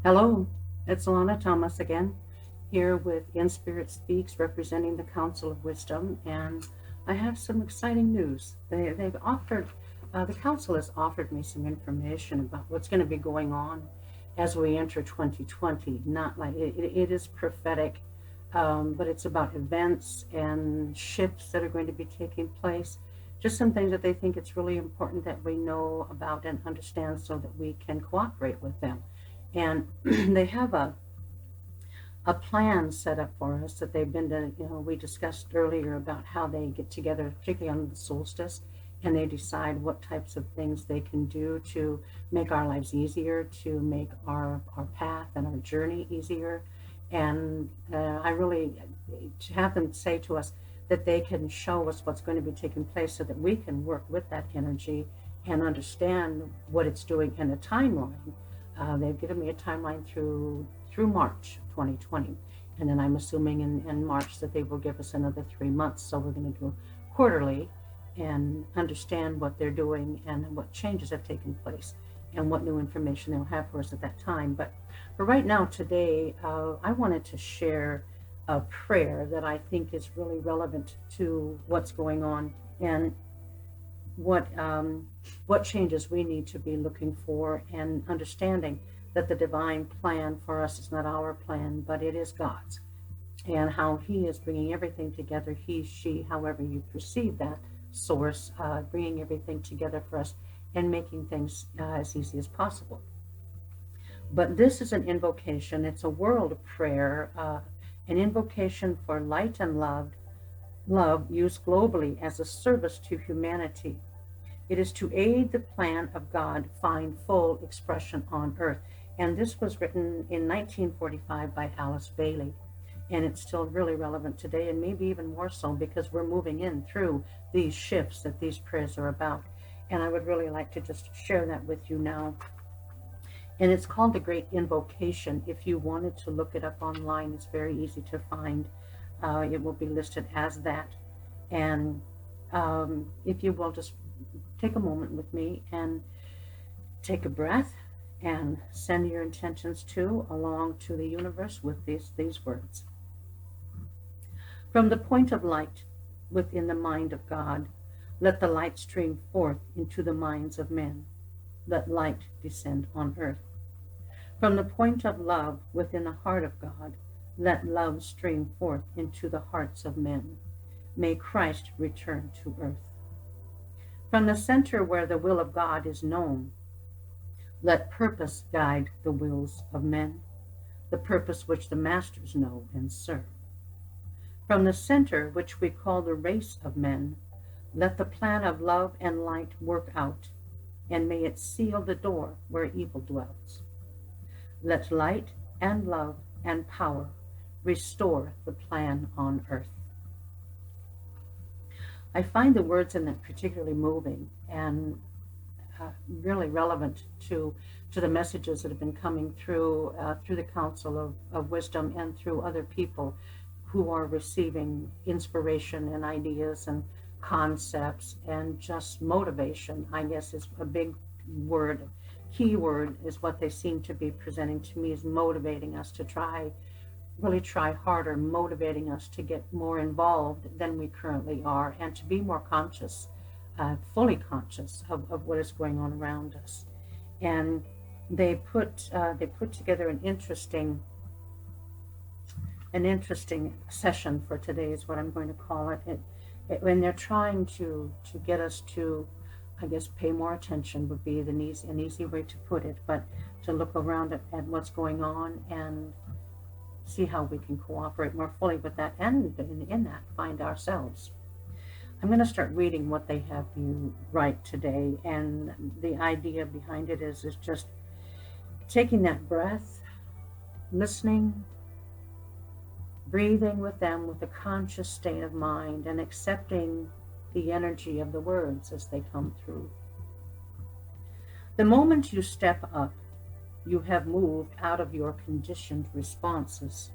Hello, it's Alana Thomas again, here with In Spirit Speaks, representing the Council of Wisdom, and I have some exciting news. The Council has offered me some information about what's going to be going on as we enter 2020. Not like it is prophetic, but it's about events and shifts that are going to be taking place. Just some things that they think it's really important that we know about and understand so that we can cooperate with them. And they have a plan set up for us that they've been to, we discussed earlier about how they get together, particularly on the solstice, and they decide what types of things they can do to make our lives easier, to make our path and our journey easier. And I really, to have them say to us that they can show us what's going to be taking place so that we can work with that energy and understand what it's doing in a timeline. They've given me a timeline through March 2020, and then I'm assuming in March that they will give us another 3 months. So we're going to do quarterly and understand what they're doing and what changes have taken place and what new information they'll have for us at that time. But for right now, today, I wanted to share a prayer that I think is really relevant to what's going on and what changes we need to be looking for, and understanding that the divine plan for us is not our plan, but it is God's, and how He is bringing everything together. He, she, however you perceive that source, bringing everything together for us and making things as easy as possible. But this is an invocation. It's a world prayer, an invocation for light and love used globally as a service to humanity. It is to aid the plan of God find full expression on earth. And this was written in 1945 by Alice Bailey. And it's still really relevant today, and maybe even more so because we're moving in through these shifts that these prayers are about. And I would really like to just share that with you now. And it's called the Great Invocation. If you wanted to look it up online, it's very easy to find. It will be listed as that. And if you will just take a moment with me and take a breath and send your intentions along to the universe with these words. From the point of light within the mind of God, let the light stream forth into the minds of men. Let light descend on earth. From the point of love within the heart of God, let love stream forth into the hearts of men. May Christ return to earth. From the center where the will of God is known, let purpose guide the wills of men, the purpose which the masters know and serve. From the center which we call the race of men, let the plan of love and light work out, and may it seal the door where evil dwells. Let light and love and power restore the plan on earth. I find the words in that particularly moving and really relevant to the messages that have been coming through the Council of Wisdom and through other people who are receiving inspiration and ideas and concepts and just motivation, I guess, is a big word. Key word is what they seem to be presenting to me, is motivating us to really try harder, motivating us to get more involved than we currently are, and to be more conscious, fully conscious of what is going on around us. And they put together an interesting session for today, is what I'm going to call it. When they're trying to get us to, I guess, pay more attention would be an easy way to put it, but to look around at what's going on and see how we can cooperate more fully with that, and in that find ourselves. I'm going to start reading what they have you write today, and the idea behind it is just taking that breath, listening, breathing with them with a conscious state of mind, and accepting the energy of the words as they come through. The moment you step up, you have moved out of your conditioned responses.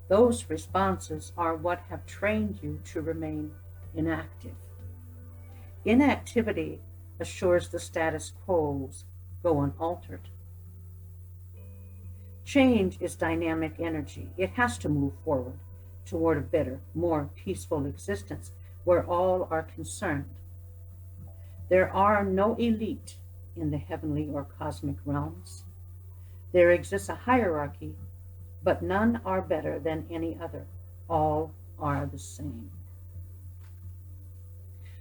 Those responses are what have trained you to remain inactive. Inactivity assures the status quo go unaltered. Change is dynamic energy. It has to move forward toward a better, more peaceful existence where all are concerned. There are no elite in the heavenly or cosmic realms. There exists a hierarchy, but none are better than any other. All are the same.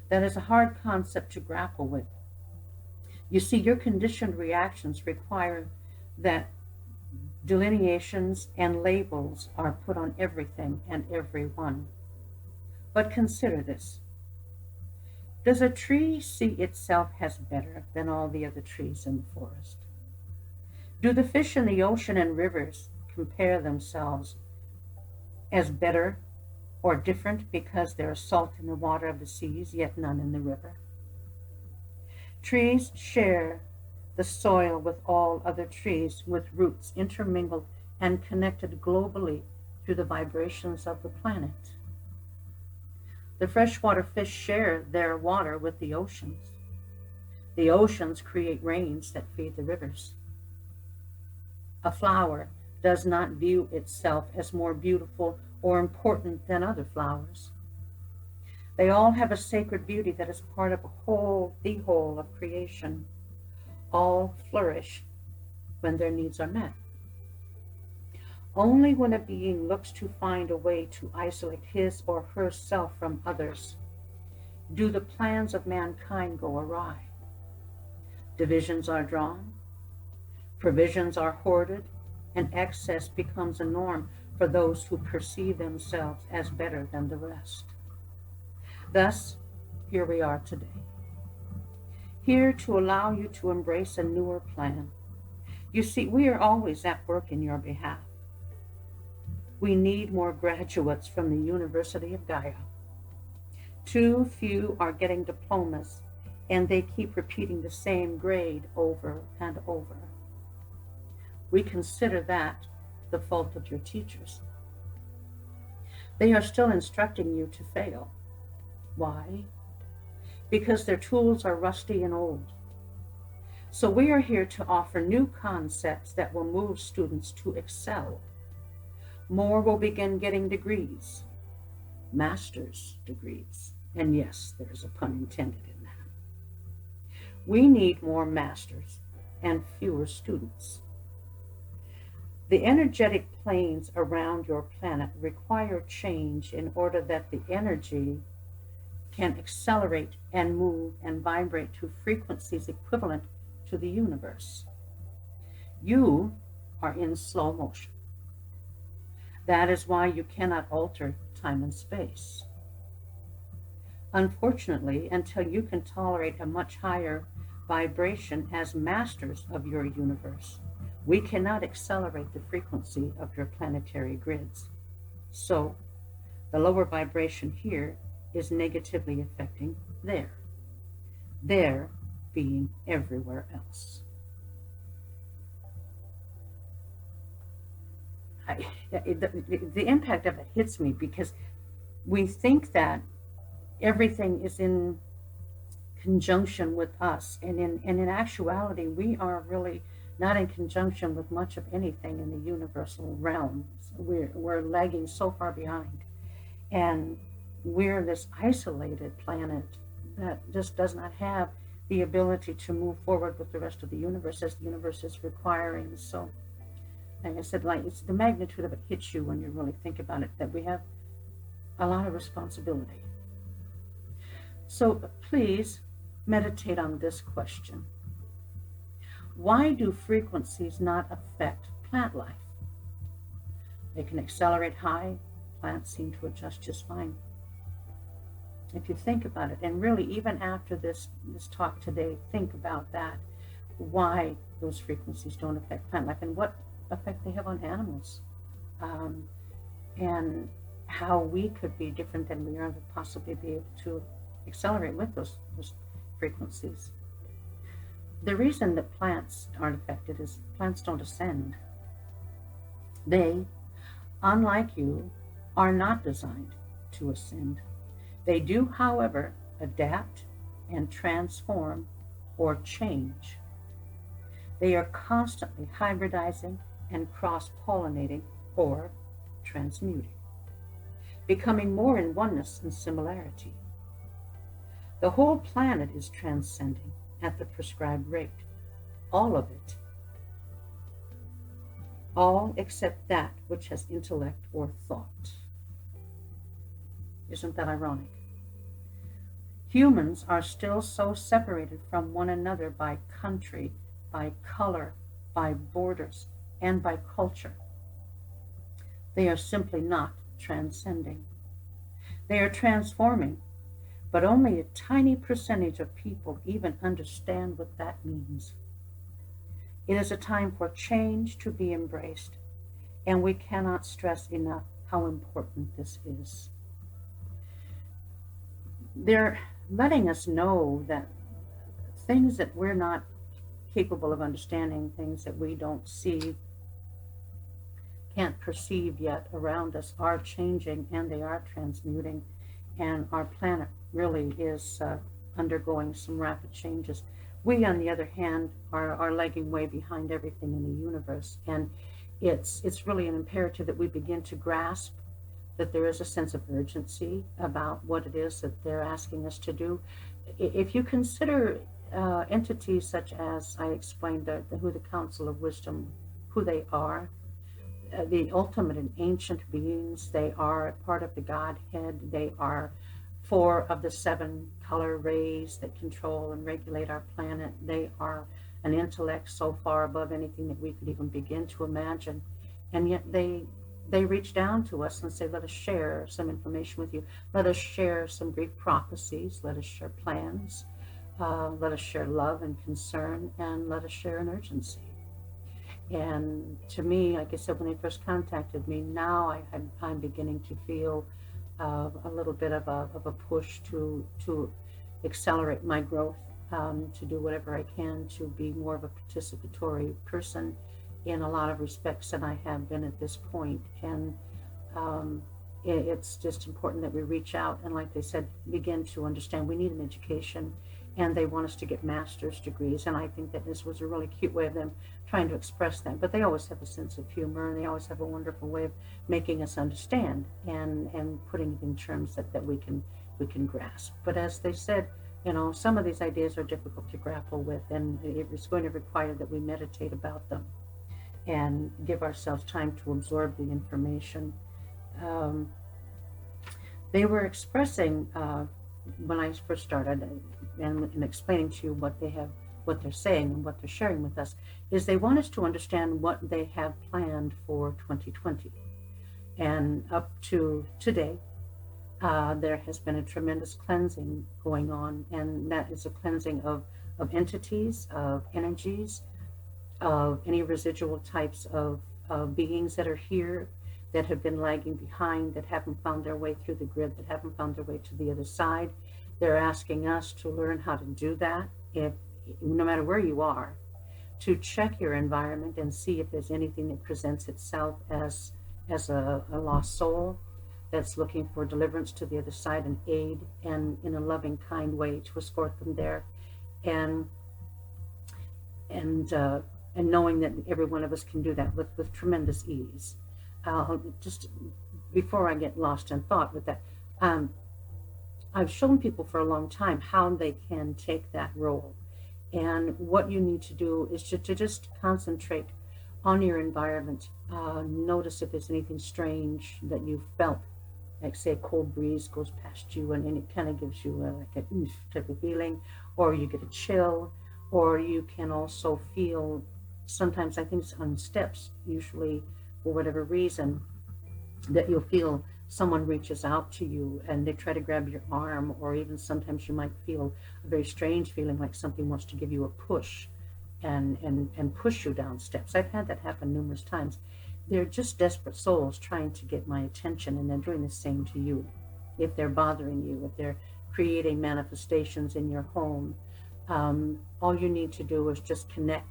That is a hard concept to grapple with. You see, your conditioned reactions require that delineations and labels are put on everything and everyone. But consider this. Does a tree see itself as better than all the other trees in the forest? Do the fish in the ocean and rivers compare themselves as better or different because there is salt in the water of the seas, yet none in the river? Trees share the soil with all other trees, with roots intermingled and connected globally through the vibrations of the planet. The freshwater fish share their water with the oceans. The oceans create rains that feed the rivers. A flower does not view itself as more beautiful or important than other flowers. They all have a sacred beauty that is part of the whole of creation. All flourish when their needs are met. Only when a being looks to find a way to isolate his or herself from others do the plans of mankind go awry. Divisions are drawn, provisions are hoarded, and excess becomes a norm for those who perceive themselves as better than the rest. Thus, here we are today, here to allow you to embrace a newer plan. You see, we are always at work in your behalf. We need more graduates from the University of Gaia. Too few are getting diplomas, and they keep repeating the same grade over and over. We consider that the fault of your teachers. They are still instructing you to fail. Why? Because their tools are rusty and old. So we are here to offer new concepts that will move students to excel. More will begin getting degrees, master's degrees. And yes, there's a pun intended in that. We need more masters and fewer students. The energetic planes around your planet require change in order that the energy can accelerate and move and vibrate to frequencies equivalent to the universe. You are in slow motion. That is why you cannot alter time and space. Unfortunately, until you can tolerate a much higher vibration as masters of your universe, we cannot accelerate the frequency of your planetary grids. So, the lower vibration here is negatively affecting there being everywhere else. The impact of it hits me because we think that everything is in conjunction with us, and in actuality, we are really not in conjunction with much of anything in the universal realm. We're lagging so far behind, and we're this isolated planet that just does not have the ability to move forward with the rest of the universe as the universe is requiring. So, like I said, like it's the magnitude of it hits you when you really think about it, that we have a lot of responsibility. So please meditate on this question. Why do frequencies not affect plant life? They can accelerate high, plants seem to adjust just fine. If you think about it, and really even after this talk today, think about that, why those frequencies don't affect plant life and what effect they have on animals, and how we could be different than we are to possibly be able to accelerate with those frequencies. The reason that plants aren't affected is plants don't ascend. They, unlike you, are not designed to ascend. They do, however, adapt and transform or change. They are constantly hybridizing and cross-pollinating or transmuting, becoming more in oneness and similarity. The whole planet is transcending at the prescribed rate. All of it. All except that which has intellect or thought. Isn't that ironic? Humans are still so separated from one another by country, by color, by borders, and by culture. They are simply not transcending. They are transforming, but only a tiny percentage of people even understand what that means. It is a time for change to be embraced, and we cannot stress enough how important this is. They're letting us know that things that we're not capable of understanding, things that we don't see, can't perceive yet around us, are changing and they are transmuting, and our planet really is undergoing some rapid changes. We, on the other hand, are lagging way behind everything in the universe, and it's really an imperative that we begin to grasp that there is a sense of urgency about what it is that they're asking us to do. If you consider entities such as I explained, who the Council of Wisdom, who they are, the ultimate and ancient beings, they are part of the Godhead. They are 4 of the 7 color rays that control and regulate our planet. They are an intellect so far above anything that we could even begin to imagine, and yet they reach down to us and say, let us share some information with you. Let us share some Greek prophecies. Let us share plans. Let us share love and concern, and let us share an urgency. And to me, like I said, when they first contacted me, now I'm beginning to feel a little bit of a push to accelerate my growth, to do whatever I can to be more of a participatory person in a lot of respects than I have been at this point. And it's just important that we reach out and, like they said, begin to understand we need an education, and they want us to get master's degrees. And I think that this was a really cute way of them trying to express that. But they always have a sense of humor, and they always have a wonderful way of making us understand and putting it in terms that we can grasp. But as they said, some of these ideas are difficult to grapple with, and it's going to require that we meditate about them and give ourselves time to absorb the information. They were expressing, when I first started and explaining to you what they're saying and what they're sharing with us, is they want us to understand what they have planned for 2020. And up to today, there has been a tremendous cleansing going on, and that is a cleansing of entities, of energies, of any residual types of beings that are here that have been lagging behind, that haven't found their way through the grid, that haven't found their way to the other side. They're asking us to learn how to do that, no matter where you are, to check your environment and see if there's anything that presents itself as a lost soul that's looking for deliverance to the other side, and aid, and in a loving, kind way to escort them there. And knowing that every one of us can do that with tremendous ease. Just before I get lost in thought with that, I've shown people for a long time how they can take that role. And what you need to do is to just concentrate on your environment. Notice if there's anything strange that you felt, like say a cold breeze goes past you and it kind of gives you like a oof type of feeling, or you get a chill, or you can also feel, sometimes I think it's on steps, usually for whatever reason, that you'll feel someone reaches out to you and they try to grab your arm, or even sometimes you might feel a very strange feeling like something wants to give you a push and push you down steps. I've had that happen numerous times. They're just desperate souls trying to get my attention, and they're doing the same to you. If they're bothering you, if they're creating manifestations in your home, all you need to do is just connect.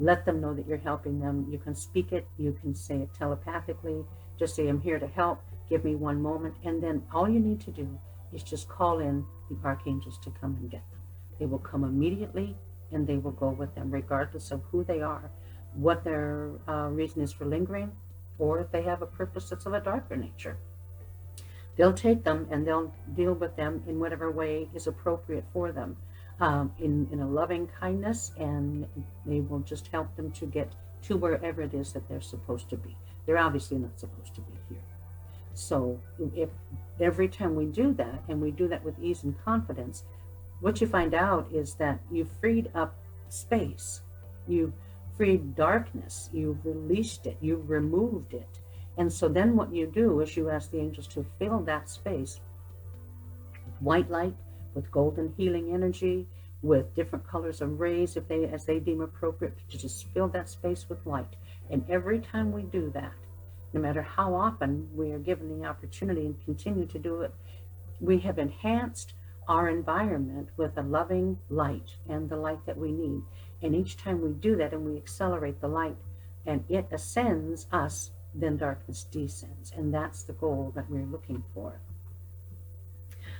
Let them know that you're helping them. You can speak it, you can say it telepathically, just say, I'm here to help, give me one moment, and then all you need to do is just call in the archangels to come and get them. They will come immediately, and they will go with them, regardless of who they are. what their reason is for lingering, or if they have a purpose that's of a darker nature. They'll take them and they'll deal with them in whatever way is appropriate for them, in a loving kindness, and they will just help them to get to wherever it is that they're supposed to be. They're obviously not supposed to be here. So if every time we do that, and we do that with ease and confidence, what you find out is that you've freed up space, you've freed darkness, you've released it, you've removed it. And so then what you do is you ask the angels to fill that space with white light, with golden healing energy, with different colors of rays, if they, as they deem appropriate, to just fill that space with light. And every time we do that, no matter how often we are given the opportunity and continue to do it, we have enhanced our environment with a loving light and the light that we need. And each time we do that and we accelerate the light and it ascends us, then darkness descends. And that's the goal that we're looking for.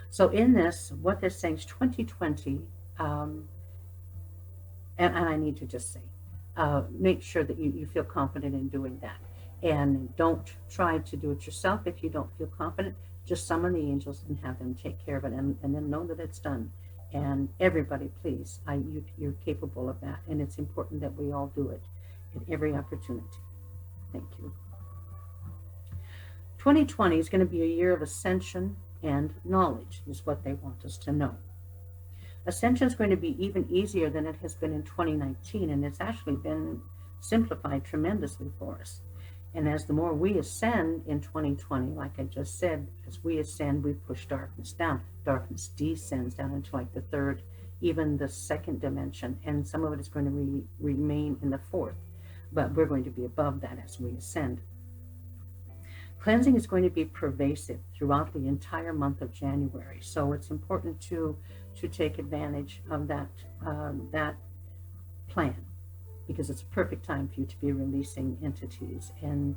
So in this, what they're saying is 2020, and I need to just say, make sure that you feel confident in doing that. And don't try to do it yourself if you don't feel confident. Just summon the angels and have them take care of it, and then know that it's done. And everybody, please, you're capable of that. And it's important that we all do it at every opportunity. Thank you. 2020 is going to be a year of ascension and knowledge, is what they want us to know. Ascension is going to be even easier than it has been in 2019, and it's actually been simplified tremendously for us. And as the more we ascend in 2020, like I just said, as we ascend, we push darkness down. Darkness descends down into like the third, even the second dimension, and some of it is going to remain in the fourth, but we're going to be above that as we ascend. Cleansing is going to be pervasive throughout the entire month of January, so it's important to take advantage of that plan, because it's a perfect time for you to be releasing entities. And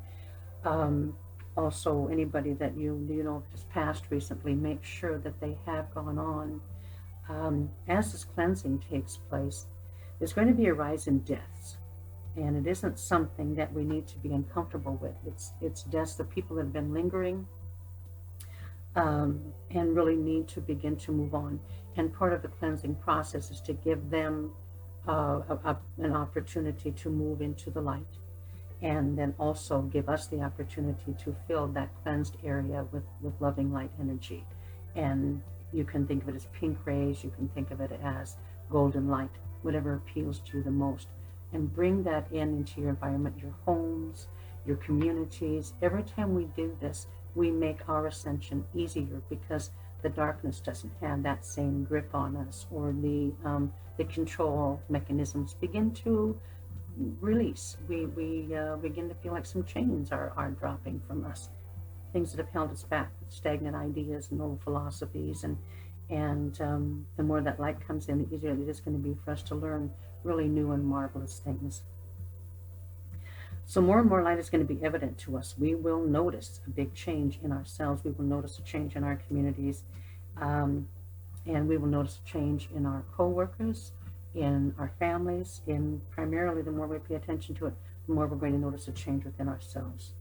also anybody that you know has passed recently, make sure that they have gone on. As this cleansing takes place, there's going to be a rise in deaths, and it isn't something that we need to be uncomfortable with. It's deaths, the people that have been lingering, and really need to begin to move on. And part of the cleansing process is to give them an opportunity to move into the light, and then also give us the opportunity to fill that cleansed area with loving light energy. And you can think of it as pink rays, you can think of it as golden light, whatever appeals to you the most, and bring that into your environment, your homes, your communities. Every time we do this, we make our ascension easier, because the darkness doesn't have that same grip on us, or the control mechanisms begin to release. We begin to feel like some chains are dropping from us, things that have held us back, stagnant ideas and old philosophies, and the more that light comes in, the easier it is going to be for us to learn really new and marvelous things. So more and more light is going to be evident to us. We will notice a big change in ourselves. We will notice a change in our communities, and we will notice a change in our co-workers, in our families, in primarily the more we pay attention to it, the more we're going to notice a change within ourselves.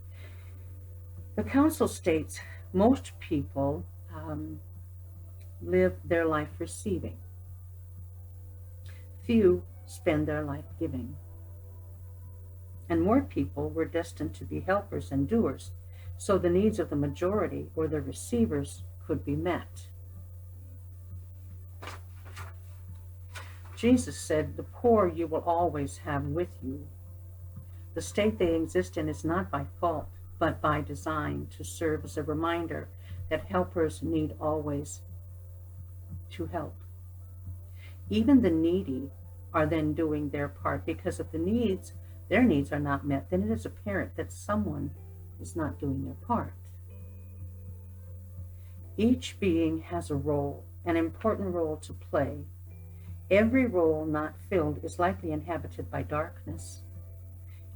The council states most people live their life receiving. Few spend their life giving. And more people were destined to be helpers and doers, so the needs of the majority or the receivers could be met. Jesus said, "The poor you will always have with you." The state they exist in is not by fault, but by design, to serve as a reminder that helpers need always to help. Even the needy are then doing their part, because if their needs are not met, then it is apparent that someone is not doing their part. Each being has a role, an important role to play. Every role not filled is likely inhabited by darkness.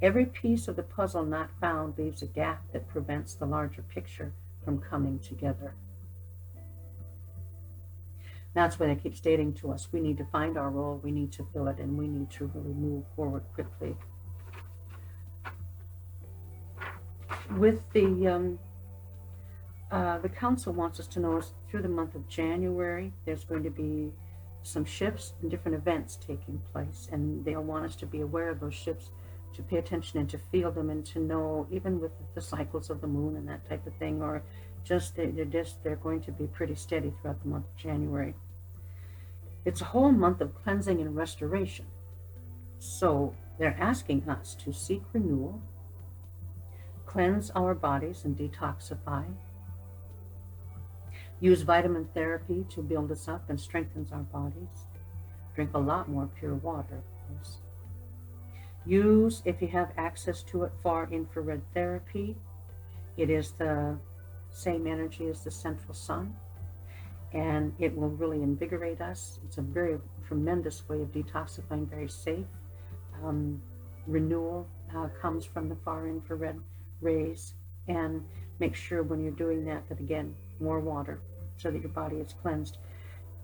Every piece of the puzzle not found leaves a gap that prevents the larger picture from coming together. That's why they keep stating to us, we need to find our role, we need to fill it, and we need to really move forward quickly. With the council wants us to know is through the month of January, there's going to be some shifts and different events taking place, and they'll want us to be aware of those shifts, to pay attention and to feel them, and to know, even with the cycles of the moon and that type of thing, or just they're going to be pretty steady throughout the month of January. It's a whole month of cleansing and restoration. So they're asking us to seek renewal, cleanse our bodies and detoxify, use vitamin therapy to build us up and strengthens our bodies, drink a lot more pure water, of course. Use, if you have access to it, far infrared therapy. It is the same energy as the central sun, and it will really invigorate us. It's a very tremendous way of detoxifying, very safe. Renewal comes from the far infrared rays, and make sure when you're doing that again, more water so that your body is cleansed.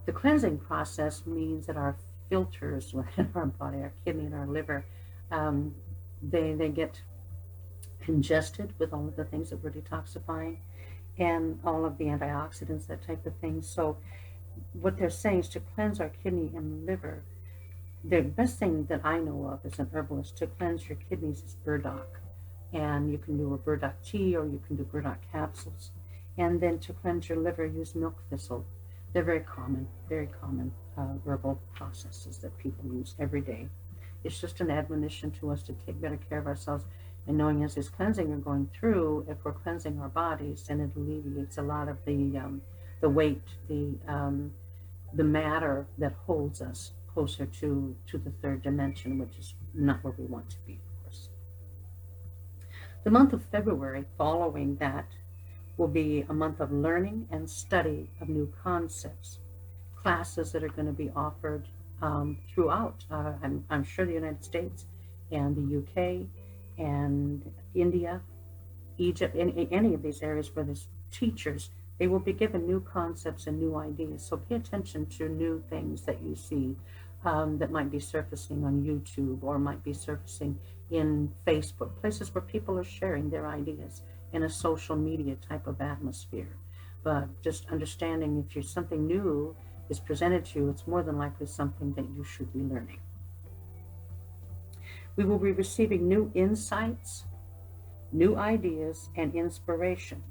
The cleansing process means that our filters within our body, our kidney and our liver, they get congested with all of the things that we're detoxifying and all of the antioxidants, that type of thing. So what they're saying is to cleanse our kidney and liver. The best thing that I know of as an herbalist to cleanse your kidneys is burdock. And you can do a burdock tea, or you can do burdock capsules. And then to cleanse your liver, use milk thistle. They're very common herbal processes that people use every day. It's just an admonition to us to take better care of ourselves, and knowing as this cleansing you're going through, if we're cleansing our bodies, then it alleviates a lot of the weight, the matter that holds us closer to the third dimension, which is not where we want to be, of course. The month of February following that will be a month of learning and study of new concepts, classes that are going to be offered throughout, I'm sure, the United States and the UK and India, Egypt, any of these areas where there's teachers, they will be given new concepts and new ideas. So pay attention to new things that you see that might be surfacing on YouTube, or might be surfacing in Facebook, places where people are sharing their ideas in a social media type of atmosphere. But just understanding, if something new is presented to you, it's more than likely something that you should be learning. We will be receiving new insights, new ideas, and inspiration,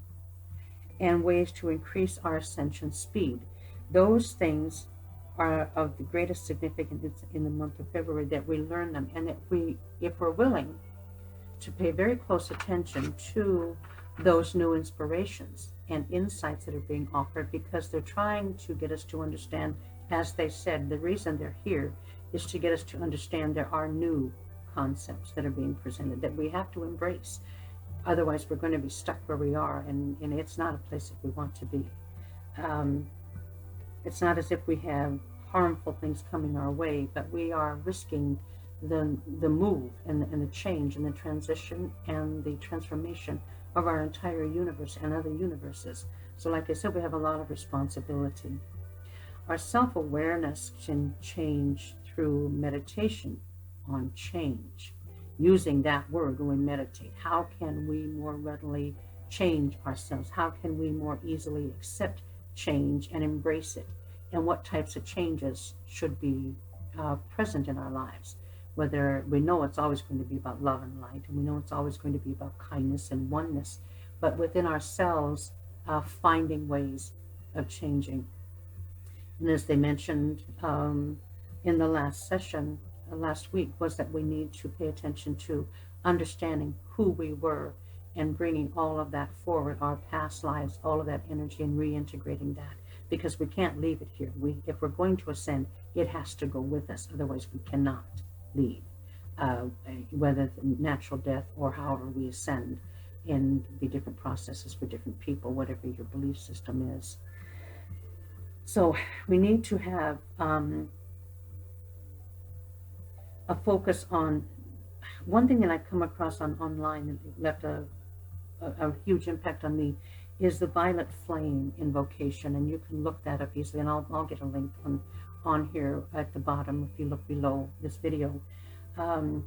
and ways to increase our ascension speed. Those things are of the greatest significance in the month of February, that we learn them, and that if we're willing to pay very close attention to those new inspirations and insights that are being offered, because they're trying to get us to understand, as they said, the reason they're here is to get us to understand there are new concepts that are being presented that we have to embrace. Otherwise, we're going to be stuck where we are, and it's not a place that we want to be. It's not as if we have harmful things coming our way, but we are risking the move and the change and the transition and the transformation of our entire universe and other universes. So like I said, we have a lot of responsibility. Our self-awareness can change through meditation on change. Using that word when we meditate, how can we more readily change ourselves? How can we more easily accept change and embrace it? And what types of changes should be present in our lives? Whether we know it's always going to be about love and light, and we know it's always going to be about kindness and oneness, but within ourselves, finding ways of changing. And as they mentioned in the last session, last week, was that we need to pay attention to understanding who we were and bringing all of that forward, our past lives, all of that energy, and reintegrating that, because we can't leave it here. If we're going to ascend, it has to go with us. Otherwise, we cannot leave, whether natural death or however we ascend, and be different processes for different people, whatever your belief system is. So we need to have a focus on one thing that I come across online that left a huge impact on me, is the violet flame invocation, and you can look that up easily, and I'll get a link on here at the bottom if you look below this video. The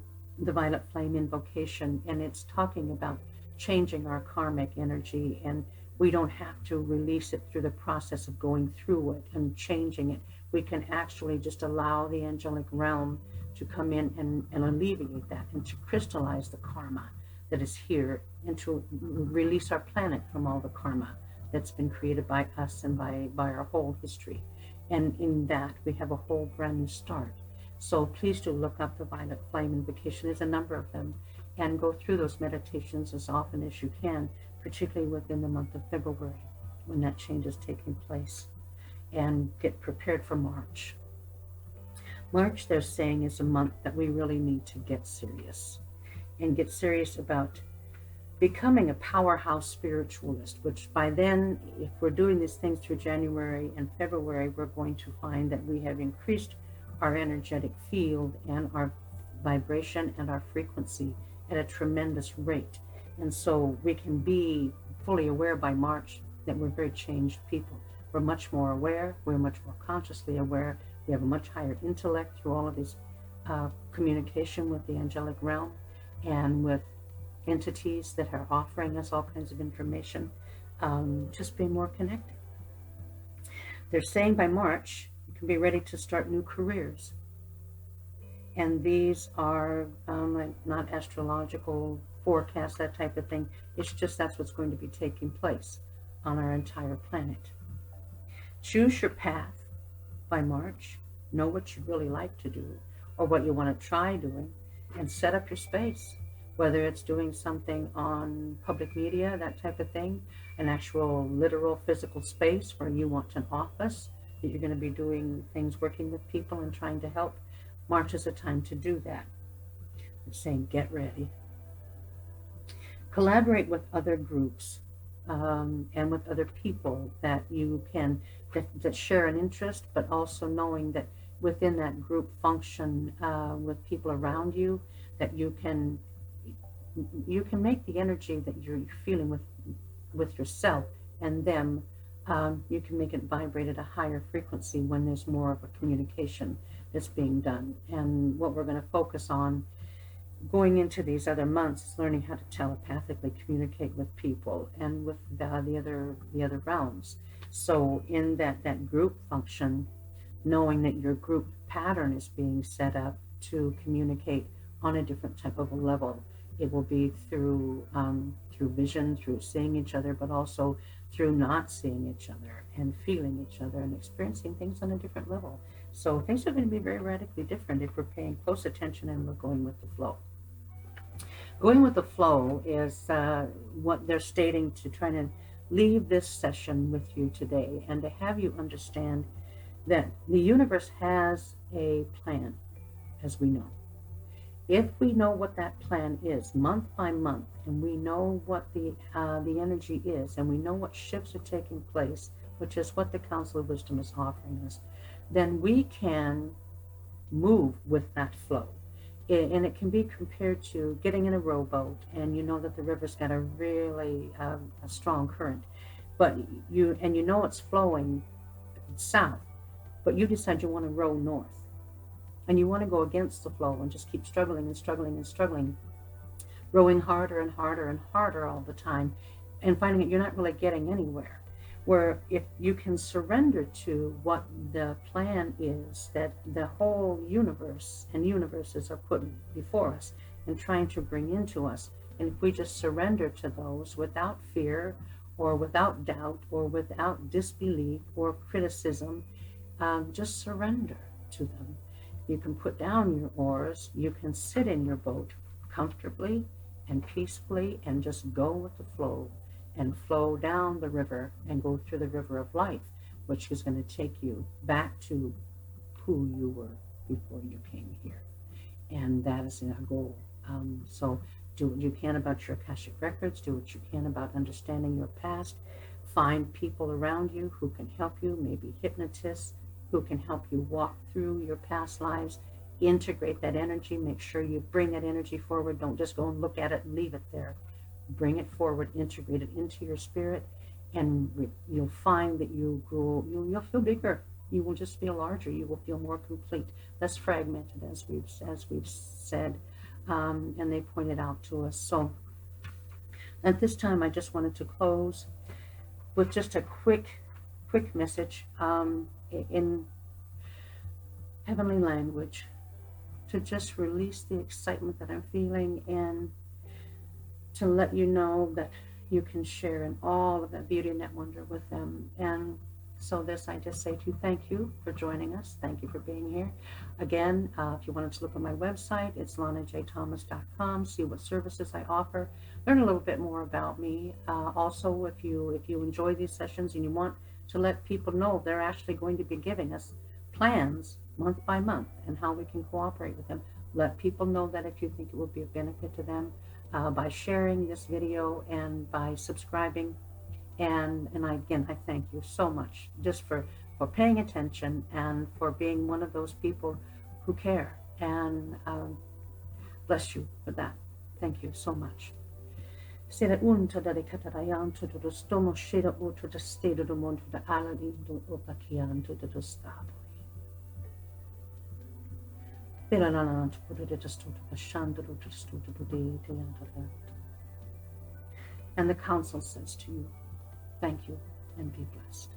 violet flame invocation, and it's talking about changing our karmic energy, and we don't have to release it through the process of going through it and changing it. We can actually just allow the angelic realm to come in and alleviate that and to crystallize the karma that is here and to release our planet from all the karma that's been created by us and by our whole history. And in that, we have a whole brand new start. So please do look up the Violet Flame Invocation. There's a number of them. And go through those meditations as often as you can, particularly within the month of February when that change is taking place. And get prepared for March. March, they're saying, is a month that we really need to get serious. And get serious about becoming a powerhouse spiritualist, which by then, if we're doing these things through January and February, we're going to find that we have increased our energetic field and our vibration and our frequency at a tremendous rate. And so we can be fully aware by March that we're very changed people. We're much more aware, we're much more consciously aware, we have a much higher intellect through all of this communication with the angelic realm and with entities that are offering us all kinds of information, just being more connected. They're saying by March, you can be ready to start new careers. And these are not astrological forecasts, that type of thing. It's just that's what's going to be taking place on our entire planet. Choose your path by March. Know what you really like to do or what you want to try doing, and set up your space. Whether it's doing something on public media, that type of thing, an actual literal physical space where you want an office, that you're going to be doing things, working with people and trying to help. March is a time to do that. They're saying get ready. Collaborate with other groups and with other people that you can, that share an interest, but also knowing that within that group function with people around you, that you can make the energy that you're feeling with yourself and them, you can make it vibrate at a higher frequency when there's more of a communication that's being done. And what we're going to focus on going into these other months is learning how to telepathically communicate with people and with the other realms. So in that group function, knowing that your group pattern is being set up to communicate on a different type of a level. It will be through vision, through seeing each other, but also through not seeing each other and feeling each other and experiencing things on a different level. So things are going to be very radically different if we're paying close attention and we're going with the flow. Going with the flow is what they're stating to try to leave this session with you today and to have you understand that the universe has a plan, as we know. If we know what that plan is month by month, and we know what the energy is, and we know what shifts are taking place, which is what the Council of Wisdom is offering us, then we can move with that flow. And it can be compared to getting in a rowboat, and you know that the river's got a really a strong current, but you know it's flowing south, but you decide you want to row north. And you want to go against the flow and just keep struggling and struggling and struggling, rowing harder and harder and harder all the time, and finding that you're not really getting anywhere. Where if you can surrender to what the plan is that the whole universe and universes are put before us and trying to bring into us, and if we just surrender to those without fear or without doubt or without disbelief or criticism, just surrender to them. You can put down your oars, you can sit in your boat comfortably and peacefully and just go with the flow and flow down the river and go through the river of life, which is going to take you back to who you were before you came here. And that is our goal. So do what you can about your Akashic records, do what you can about understanding your past, find people around you who can help you, maybe hypnotists, who can help you walk through your past lives, integrate that energy, make sure you bring that energy forward. Don't just go and look at it and leave it there. Bring it forward, integrate it into your spirit, and you'll find that you grow, you'll feel bigger. You will just feel larger. You will feel more complete, less fragmented, as we've said, and they pointed out to us. So At this time, I just wanted to close with just a quick message in heavenly language to just release the excitement that I'm feeling and to let you know that you can share in all of that beauty and that wonder with them. And so this, I just say to you, thank you for joining us. Thank you for being here. Again, if you wanted to look at my website, it's lanajthomas.com. See what services I offer. Learn a little bit more about me. Also, if you enjoy these sessions and you want to let people know they're actually going to be giving us plans month by month and how we can cooperate with them, let people know that if you think it will be a benefit to them by sharing this video and by subscribing. And again, I thank you so much just for paying attention and for being one of those people who care. And bless you for that. Thank you so much. Sera unta da katarayan to the stomo shira to the state of the moon to the aladi to opakian to the stable. And the council says to you, thank you and be blessed.